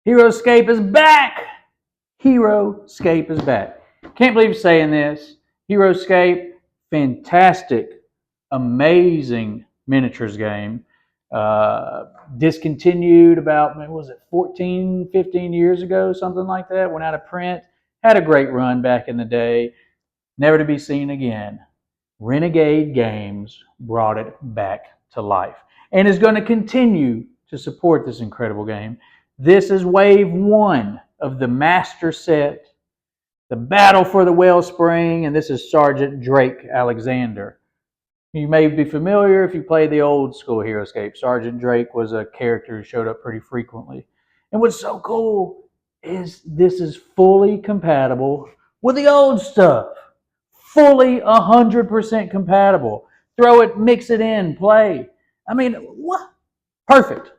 Heroscape is back! Heroscape is back. Can't believe saying this. Heroscape, fantastic, amazing miniatures game. Discontinued about, what was it, 14, 15 years ago, something like that. Went out of print. Had a great run back in the day. Never to be seen again. Renegade Games brought it back to life and is going to continue to support this incredible game. This is wave one of the master set, the battle for the Wellspring, and this is Sergeant Drake Alexander. You may be familiar if you played the old school Heroscape. Sergeant Drake was a character who showed up pretty frequently. And what's so cool is this is fully compatible with the old stuff. Fully 100% compatible. Throw it, mix it in, play. I mean, what? Perfect.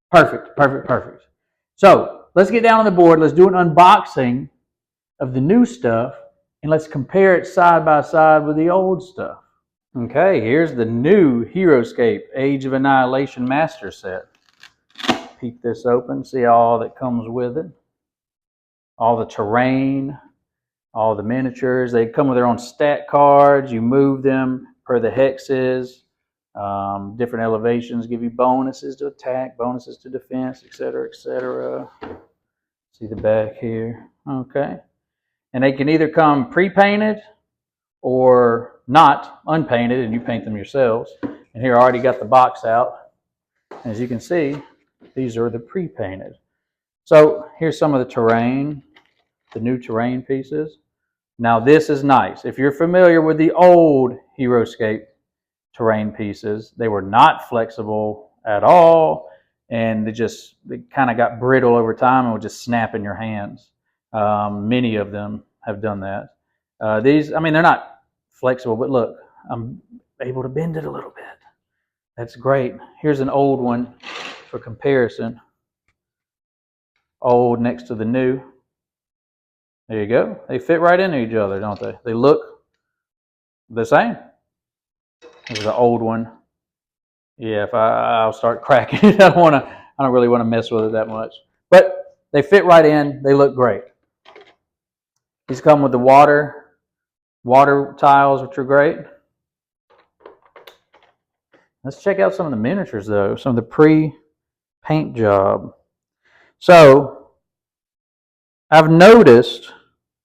Perfect, perfect, perfect. So let's get down on the board. Let's do an unboxing of the new stuff, and let's compare it side by side with the old stuff. Okay, here's the new Heroscape Age of Annihilation Master Set. Peek this open, see all that comes with it. All the terrain, all the miniatures. They come with their own stat cards. You move them per the hexes. Different elevations give you bonuses to attack, bonuses to defense, etc., etc. See the back here. Okay. And they can either come pre-painted or not, unpainted, and you paint them yourselves. And here I already got the box out. As you can see, these are the pre-painted. So here's some of the terrain, the new terrain pieces. Now this is nice. If you're familiar with the old Heroscape terrain pieces, they were not flexible at all, and they kind of got brittle over time and would just snap in your hands. Many of them have done that. These, I mean, they're not flexible, but look, I'm able to bend it a little bit. That's great. Here's an old one for comparison. Old next to the new. There you go. They fit right into each other, don't they? They look the same. This is an old one. Yeah, if I'll start cracking it. I don't really want to mess with it that much. But they fit right in. They look great. These come with the water tiles, which are great. Let's check out some of the miniatures, though. Some of the pre-paint job. So I've noticed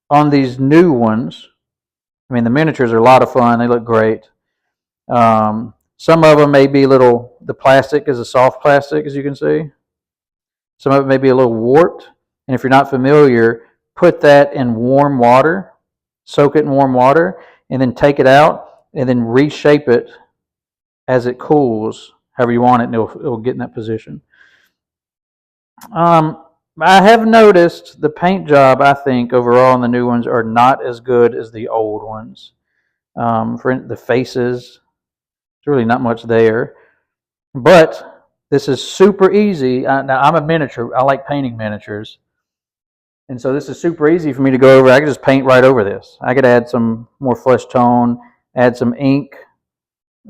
on these new ones, I mean, the miniatures are a lot of fun. They look great. Some of them may be the plastic is a soft plastic, as you can see. Some of it may be a little warped. And if you're not familiar, put that in warm water, soak it in warm water, and then take it out, and then reshape it as it cools, however you want it, and it'll get in that position. I have noticed the paint job, I think, overall in the new ones are not as good as the old ones. For the faces, there's really not much there. But this is super easy. Now, I'm a miniature. I like painting miniatures. And so this is super easy for me to go over. I could just paint right over this. I could add some more flesh tone, add some ink,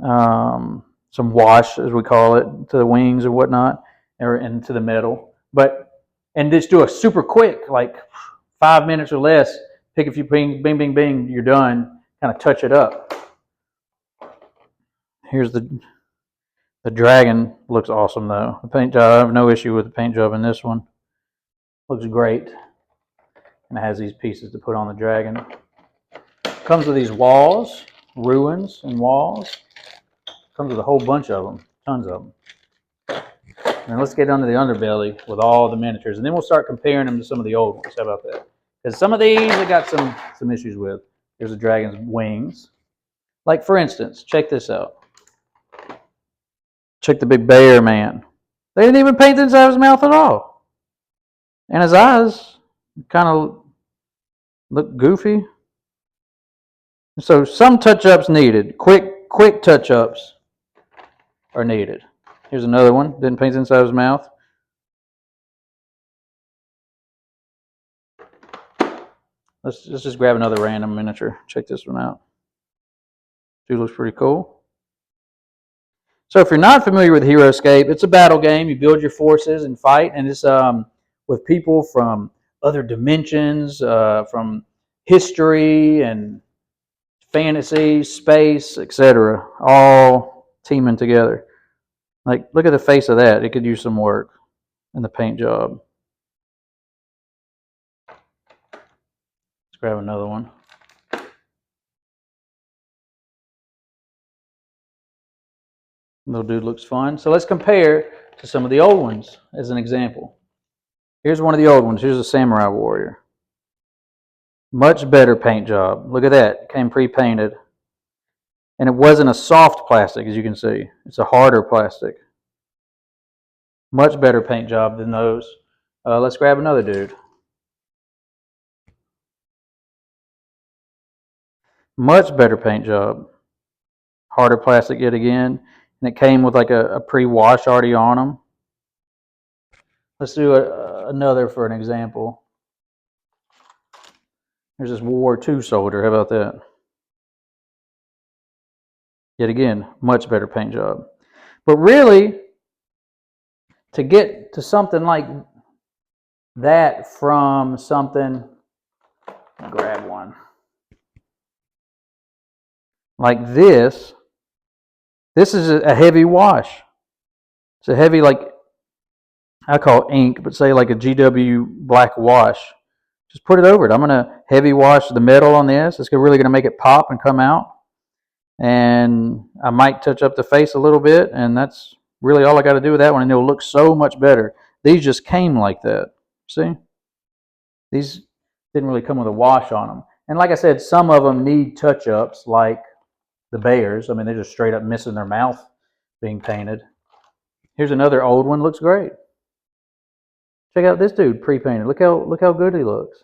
some wash, as we call it, to the wings or whatnot, and to the metal. And just do a super quick, like 5 minutes or less, pick a few bing, bing, bing, bing, you're done. Kind of touch it up. Here's the dragon. Looks awesome, though. The paint job, I have no issue with the paint job in this one. Looks great. And it has these pieces to put on the dragon. Comes with these walls, ruins and walls. Comes with a whole bunch of them, tons of them. And let's get under the underbelly with all the miniatures, and then we'll start comparing them to some of the old ones. How about that? Because some of these I got some issues with. Here's the dragon's wings. Like, for instance, check this out. Check the big bear man. They didn't even paint the inside of his mouth at all. And his eyes kind of look goofy. So some touch-ups needed. Quick touch-ups are needed. Here's another one. Didn't paint the inside of his mouth. Let's just grab another random miniature. Check this one out. Dude looks pretty cool. So if you're not familiar with Heroscape, it's a battle game. You build your forces and fight, and it's with people from other dimensions, from history and fantasy, space, etc., all teaming together. Like, look at the face of that. It could use some work in the paint job. Let's grab another one. Little dude looks fun. So let's compare to some of the old ones as an example. Here's one of the old ones. Here's a Samurai Warrior. Much better paint job. Look at that. It came pre-painted. And it wasn't a soft plastic, as you can see. It's a harder plastic. Much better paint job than those. Let's grab another dude. Much better paint job. Harder plastic yet again. And it came with like a pre-wash already on them. Let's do another for an example. There's this World War II soldier. How about that? Yet again, much better paint job. But really, to get to something like that from something, grab one, like this is a heavy wash. It's a heavy, like, I call ink, but say like a GW black wash. Just put it over it. I'm going to heavy wash the metal on this. It's really going to make it pop and come out. And I might touch up the face a little bit, and that's really all I got to do with that one, and it'll look so much better. These just came like that. See? These didn't really come with a wash on them. And like I said, some of them need touch-ups, like the bears. I mean, they're just straight up missing their mouth being painted. Here's another old one. Looks great. Check out this dude pre-painted. Look how good he looks.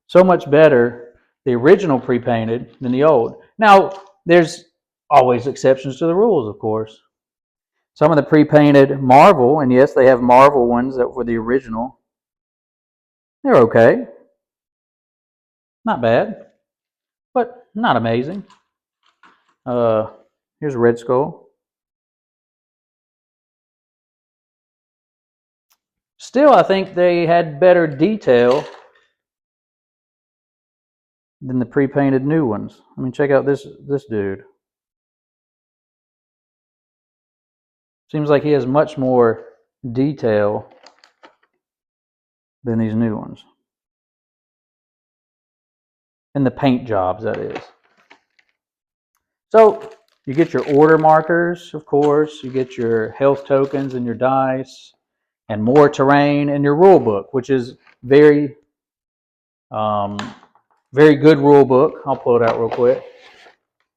So much better, the original pre-painted, than the old. Now, there's always exceptions to the rules, of course. Some of the pre-painted Marvel, and yes, they have Marvel ones that were the original. They're okay. Not bad, but not amazing. Here's Red Skull. Still, I think they had better detail than the pre-painted new ones. I mean, check out this dude. Seems like he has much more detail than these new ones. And the paint jobs, that is. So, you get your order markers, of course. You get your health tokens and your dice. And more terrain in your rule book, which is very, very good rule book. I'll pull it out real quick.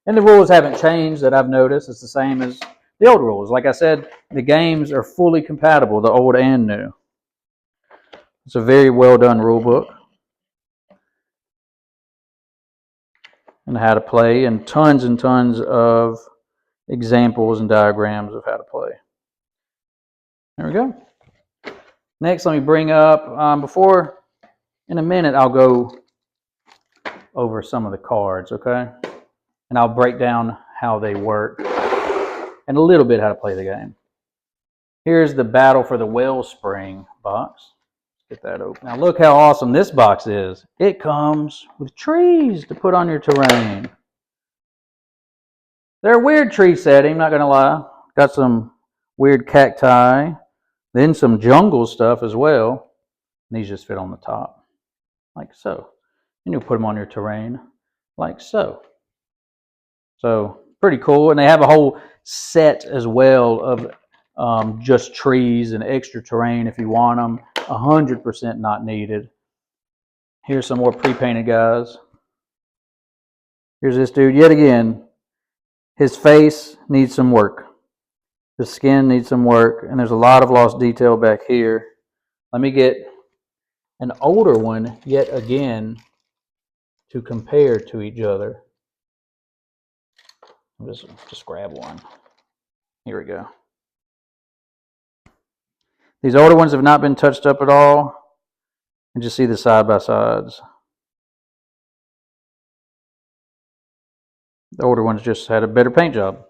And the rules haven't changed that I've noticed. It's the same as the old rules. Like I said, the games are fully compatible, the old and new. It's a very well done rule book. And how to play, and tons of examples and diagrams of how to play. There we go. Next, let me bring up, in a minute, I'll go over some of the cards, okay? And I'll break down how they work and a little bit how to play the game. Here's the Battle for the Wellspring box. Get that open. Now look how awesome this box is. It comes with trees to put on your terrain. They're a weird tree setting, not going to lie. Got some weird cacti, then some jungle stuff as well. These just fit on the top, like so. And you'll put them on your terrain, like so. So, pretty cool. And they have a whole set as well of just trees and extra terrain if you want them. 100% not needed. Here's some more pre-painted guys. Here's this dude. Yet again, his face needs some work. The skin needs some work. And there's a lot of lost detail back here. Let me get an older one yet again to compare to each other. Just grab one. Here we go. These older ones have not been touched up at all. And just see the side-by-sides. The older ones just had a better paint job.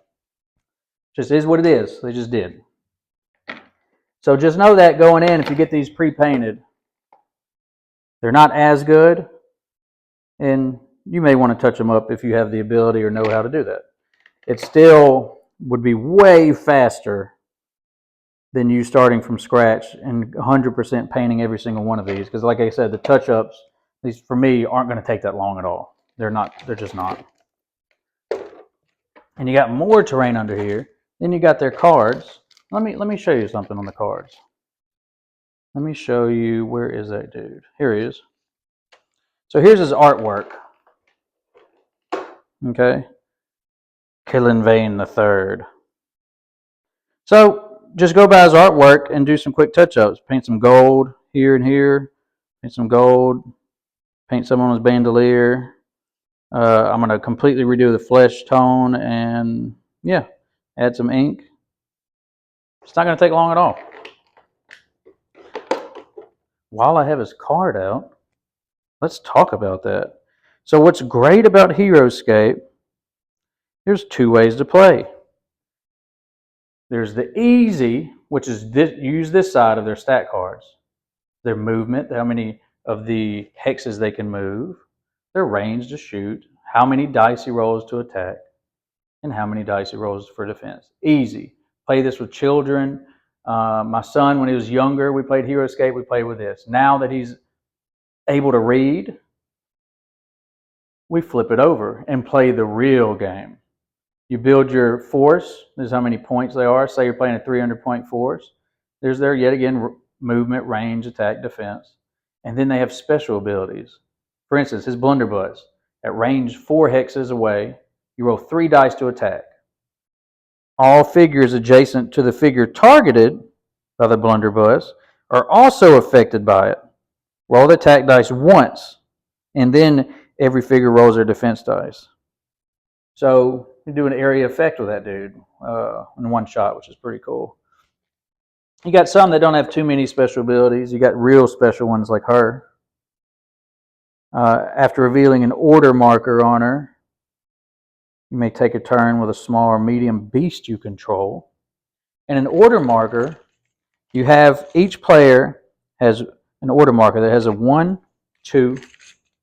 Just is what it is. They just did. So just know that going in, if you get these pre-painted, they're not as good, and you may want to touch them up if you have the ability or know how to do that. It still would be way faster than you starting from scratch and 100% painting every single one of these. Because like I said, the touch-ups, at least for me, aren't going to take that long at all. They're just not. And you got more terrain under here. Then you got their cards. Let me show you something on the cards. Let me show you, where is that dude? Here he is. So here's his artwork. Okay. Killenvane III. So just go by his artwork and do some quick touch-ups. Paint some gold here and here. Paint some gold. Paint some on his bandolier. I'm going to completely redo the flesh tone and, yeah, add some ink. It's not going to take long at all. While I have his card out, let's talk about that. So what's great about Heroscape, there's two ways to play. There's the easy, which is use this side of their stat cards. Their movement, how many of the hexes they can move, their range to shoot, how many dice he rolls to attack, and how many dice he rolls for defense. Easy. Play this with children. My son, when he was younger, we played Heroscape, we played with this. Now that he's able to read, we flip it over and play the real game. You build your force. There's how many points they are. Say you're playing a 300-point force. There's their, yet again, movement, range, attack, defense. And then they have special abilities. For instance, his blunderbuss. At range 4 hexes away, you roll 3 dice to attack. All figures adjacent to the figure targeted by the blunderbuss are also affected by it. Roll the attack dice once, and then every figure rolls their defense dice. So you do an area effect with that dude in one shot, which is pretty cool. You got some that don't have too many special abilities. You got real special ones like her. After revealing an order marker on her, you may take a turn with a small or medium beast you control. And an order marker, you have, each player has an order marker that has a 1, 2,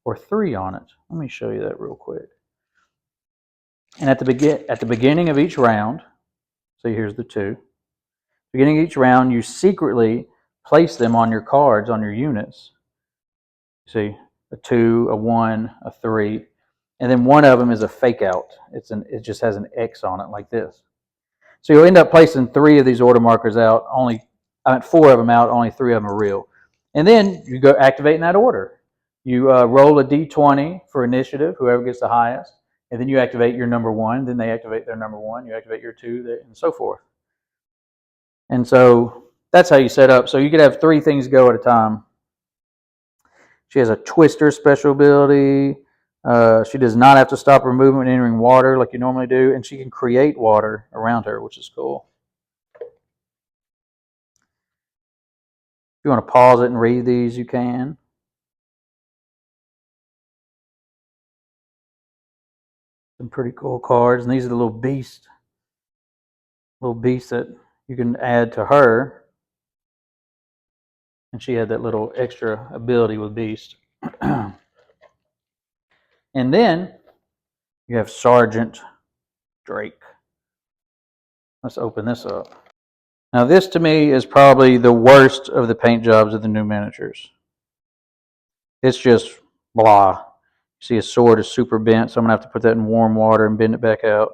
or 3 on it. Let me show you that real quick. And at the beginning of each round, so here's the 2. Beginning of each round, you secretly place them on your cards, on your units. See, a 2, a 1, a 3, and then one of them is a fake out. It just has an X on it like this. So you'll end up placing 3 of these order markers out. 4 of them out. Only 3 of them are real. And then you go activate in that order. You roll a d20 for initiative, whoever gets the highest, and then you activate your number 1. Then they activate their number 1. You activate your 2, and so forth. And so that's how you set up. So you could have 3 things go at a time. She has a twister special ability. She does not have to stop her movement when entering water like you normally do, and she can create water around her, which is cool. If you want to pause it and read these, you can. Some pretty cool cards, and these are the little beasts that you can add to her. And she had that little extra ability with beast. And then you have Sergeant Drake. Let's open this up. Now this to me is probably the worst of the paint jobs of the new miniatures. It's just blah. You see his sword is super bent, so I'm going to have to put that in warm water and bend it back out.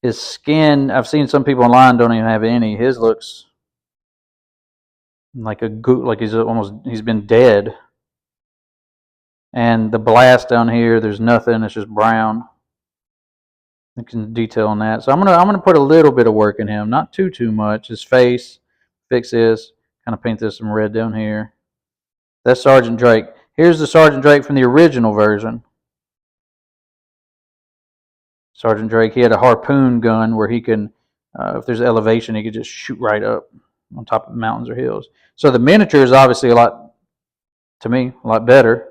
His skin, I've seen some people online don't even have any. His looks like he's been dead. And the blast down here, there's nothing. It's just brown. I can detail on that. So I'm gonna put a little bit of work in him, not too much. His face, fix this, kind of paint this some red down here. That's Sergeant Drake. Here's the Sergeant Drake from the original version. Sergeant Drake, he had a harpoon gun where he can, if there's elevation, he could just shoot right up on top of mountains or hills. So the miniature is obviously a lot better,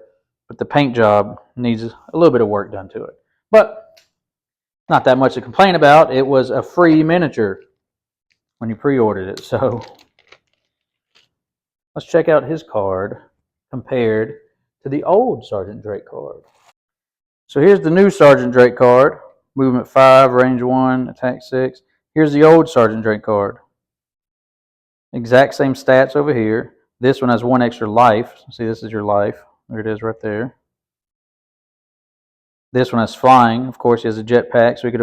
but the paint job needs a little bit of work done to it. But not that much to complain about. It was a free miniature. when you pre-ordered it. So let's check out his card compared to the old Sergeant Drake card. So here's the new Sergeant Drake card. Movement 5, range 1, attack 6. Here's the old Sergeant Drake card. Exact same stats over here. This one has 1 extra life. See, this is your life. There it is right there. This one has flying. Of course, he has a jetpack, so he could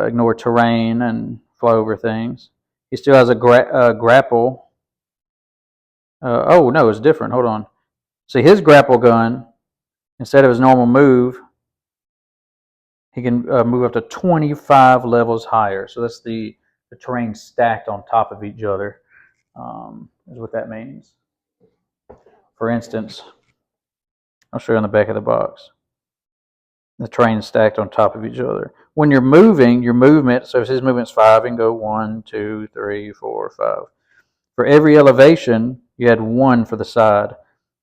ignore terrain and fly over things. He still has a grapple. Oh, no, it's different. Hold on. See, his grapple gun, instead of his normal move, he can move up to 25 levels higher. So that's the terrain stacked on top of each other, is what that means. For instance, I'll show you on the back of the box. The terrain stacked on top of each other. When you're moving, your movement, so if his movement's 5, you can go 1, 2, 3, 4, 5. For every elevation, you had 1 for the side.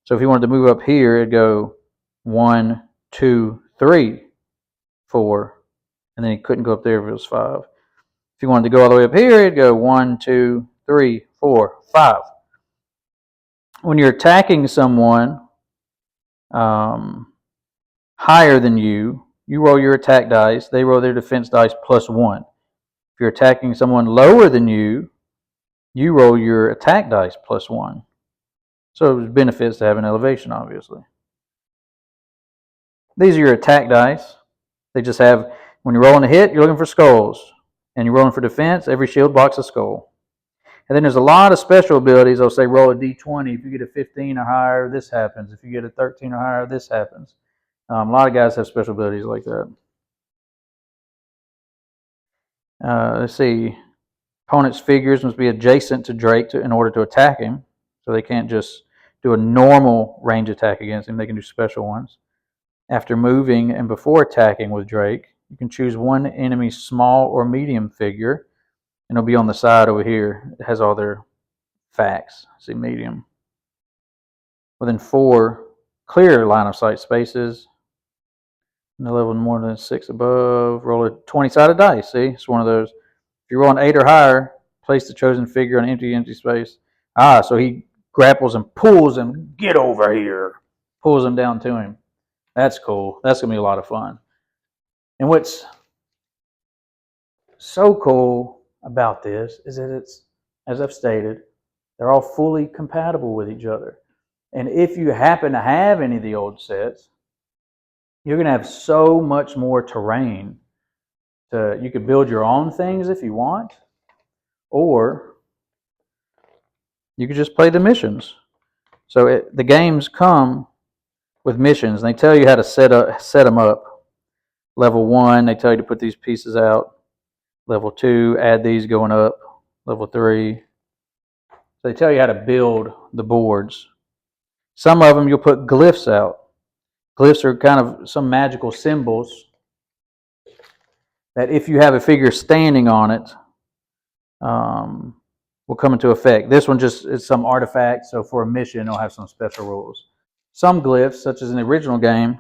So if you wanted to move up here, it'd go 1, 2, 3, 4, and then he couldn't go up there if it was 5. If you wanted to go all the way up here, it'd go 1, 2, 3, 4, 5. When you're attacking someone higher than you, you roll your attack dice, they roll their defense dice +1. If you're attacking someone lower than you, you roll your attack dice +1. So there's benefits to having elevation, obviously. These are your attack dice. They just have, when you're rolling a hit, you're looking for skulls. And you're rolling for defense, every shield blocks a skull. And then there's a lot of special abilities. They'll say roll a d20. If you get a 15 or higher, this happens. If you get a 13 or higher, this happens. A lot of guys have special abilities like that. Let's see. Opponent's figures must be adjacent to Drake in order to attack him. So they can't just do a normal range attack against him. They can do special ones. After moving and before attacking with Drake, you can choose one enemy small or medium figure. And it'll be on the side over here. It has all their facts. See, medium. Within 4 clear line of sight spaces. No level more than 6 above. Roll a 20-sided dice. See, it's one of those. If you roll an 8 or higher, place the chosen figure on empty space. So he grapples and pulls him. Get over here. Pulls him down to him. That's cool. That's going to be a lot of fun. And what's so cool about this is that it's, as I've stated, they're all fully compatible with each other. And if you happen to have any of the old sets, you're going to have so much more terrain. You could build your own things if you want, or you could just play the missions. So the games come with missions, and they tell you how to set them up. Level 1, they tell you to put these pieces out. Level 2, add these going up. Level 3. So they tell you how to build the boards. Some of them you'll put glyphs out. Glyphs are kind of some magical symbols that if you have a figure standing on it, will come into effect. This one just is some artifact, so for a mission it'll have some special rules. Some glyphs, such as in the original game,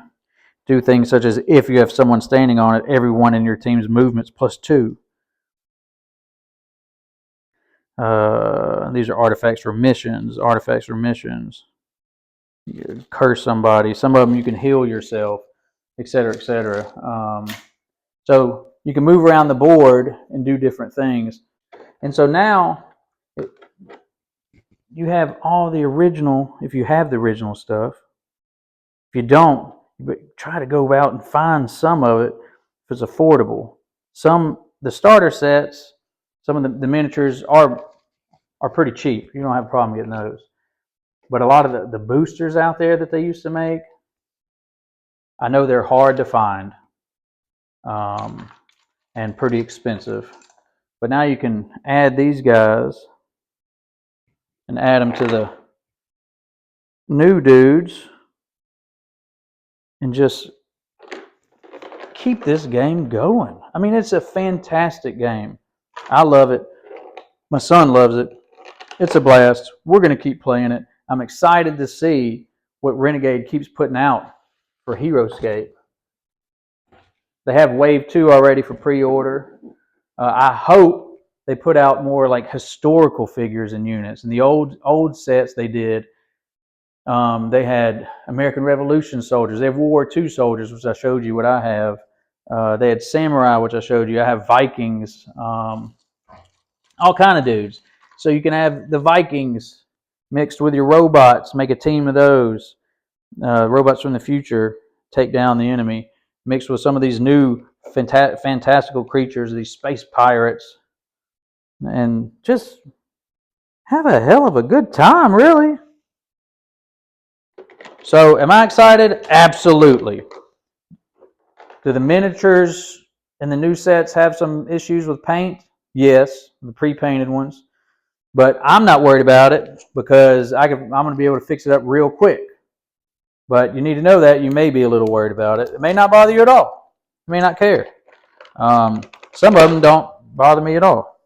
do things such as if you have someone standing on it, everyone in your team's movements +2. These are artifacts for missions. Artifacts for missions. You curse somebody. Some of them you can heal yourself, etc., etc. So you can move around the board and do different things. And so now you have all the original, if you have the original stuff. If you don't, try to go out and find some of it if it's affordable. The starter sets, some of the miniatures are pretty cheap. You don't have a problem getting those. But a lot of the boosters out there that they used to make, I know they're hard to find and pretty expensive. But now you can add these guys and add them to the new dudes and just keep this game going. I mean, it's a fantastic game. I love it. My son loves it. It's a blast. We're going to keep playing it. I'm excited to see what Renegade keeps putting out for Heroscape. They have Wave 2 already for pre-order. I hope they put out more like historical figures and units. And the old sets they did, they had American Revolution soldiers. They have World War II soldiers, which I showed you what I have. They had samurai, which I showed you. I have Vikings, all kind of dudes. So you can have the Vikings mixed with your robots, make a team of those. Robots from the future take down the enemy, mixed with some of these new fantastical creatures, these space pirates, and just have a hell of a good time, really. So, am I excited? Absolutely. Do the miniatures and the new sets have some issues with paint? Yes, the pre-painted ones. But I'm not worried about it because I'm going to be able to fix it up real quick. But you need to know that you may be a little worried about it. It may not bother you at all. You may not care. Some of them don't bother me at all.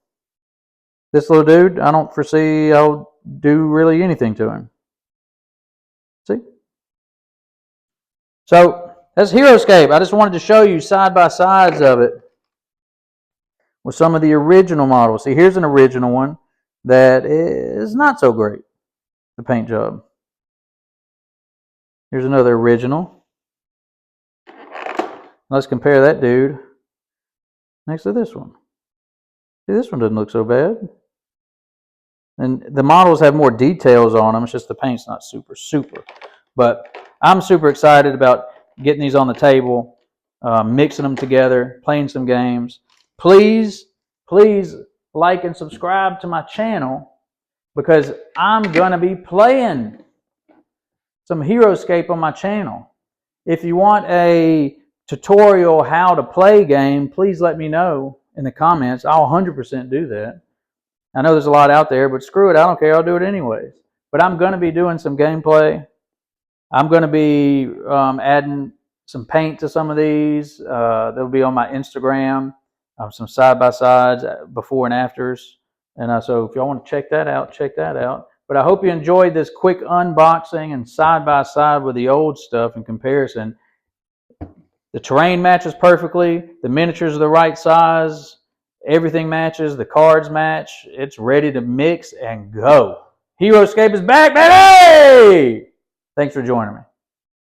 This little dude, I don't foresee I'll do really anything to him. See? So that's Heroscape. I just wanted to show you side-by-sides of it with some of the original models. See, here's an original one that is not so great, the paint job. Here's another original. Let's compare that dude next to this one. See, this one doesn't look so bad. And the models have more details on them. It's just the paint's not super. But I'm super excited about getting these on the table, mixing them together, playing some games. Please like and subscribe to my channel because I'm going to be playing some Heroscape on my channel. If you want a tutorial how to play game, please let me know in the comments. I'll 100% do that. I know there's a lot out there, but screw it. I don't care. I'll do it anyways. But I'm going to be doing some gameplay. I'm going to be adding some paint to some of these. They'll be on my Instagram, some side-by-sides, before and afters. And so if y'all want to check that out, check that out. But I hope you enjoyed this quick unboxing and side-by-side with the old stuff in comparison. The terrain matches perfectly. The miniatures are the right size. Everything matches. The cards match. It's ready to mix and go. Heroscape is back, baby! Thanks for joining me.